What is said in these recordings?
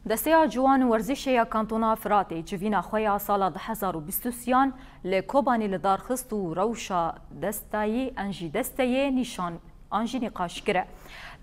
دسته جوان ورزشی کانتونا فراتي جوینا خویا سال 2023 لکوبانی لدارخست و روشا دستایی انجی دسته نشان انجی نقاش کرده.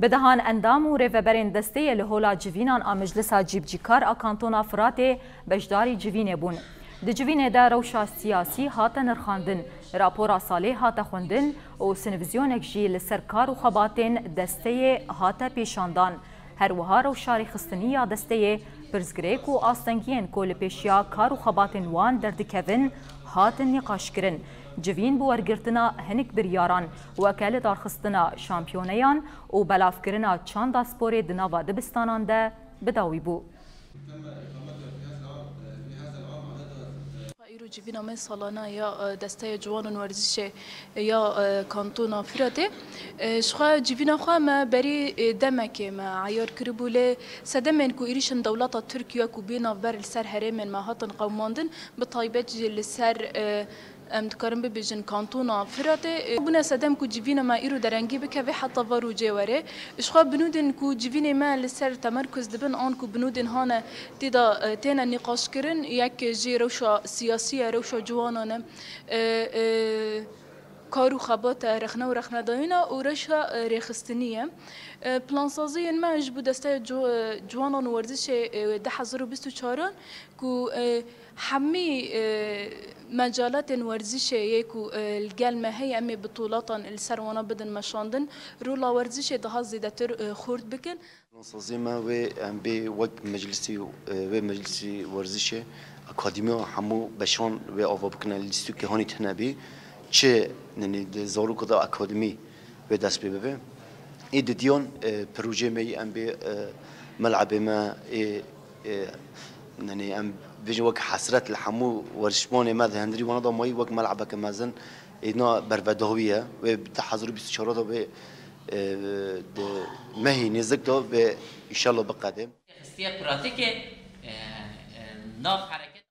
بدهان اندام و ریوبرین دسته لهولا جوینان آمجلسا جیبجیکار کانتونا فراتي بجداری جوینه بون. د جوینه دا روشا سیاسی هاته نرخاندن، راپورا سالی هاته خوندن و سنویزیونک جی لسرکار و خباتین دسته هاته پیشاندان. هر وها روشاری خستنی دسته پرزگریک و آستنگین کل پیشیا کار و خباتن وان دردکوین هاتن نقاش کرن. جوین بورگرتنا هنک بریاران وکاله دارخستنا شامپیونیان و بلاف کرنا چند سپور دناوا دبستانان ده بداوی بو. ایرو جیوینا من سالانه یا دسته جوان ورزش یا کانتونا فراته شخوا جیوینا خوا ما بری دمک ما عیار کربوله سدمن کو ایریشن دولت ترکیه کو بینا بر سر هرم ما هاتن قوماندن به طایبت لسر ام دکارم ببیجن کانتونا فراته بنا سدم کو جیوینا ما ایرو درنگی بکوی حتی وارو جواره شخوا بنودن کو جیوینا ما لسر تمرکز دبن آن کو بنودن هانه تیدا تینا نقاش کرن یک جی روشا سیاسی روشا جوانانه کارو خبات رخنه و رخنه داینا و رشا رخستنیه پلانسازی ما جبو دسته جوانان ورزش 2024 کو حمی مجالات ورزش یکو الجال ما هي أمي بطولات السروانا بدن مشاندن رولا ورزش ده زيادة خورد بكن. پلانسازی ما و ام بی وقت مجلسی ورزش اکادمی همو بشان و آوا بکنن لیستو که هانی تنبی چه ننی زارو کدا اکادمی و دست ببه اید دیان پروژه می ام بی ملعب ما ننی ام بيجي وقت حسرت الحمو ورشمانه ما هندري وانا ضمي وقت ملعبك مازن إنه برفدهوية وبتحضروا بستشارات به ما هي نزكته إن شاء الله بقدم. استيا براتيكي ناف حركة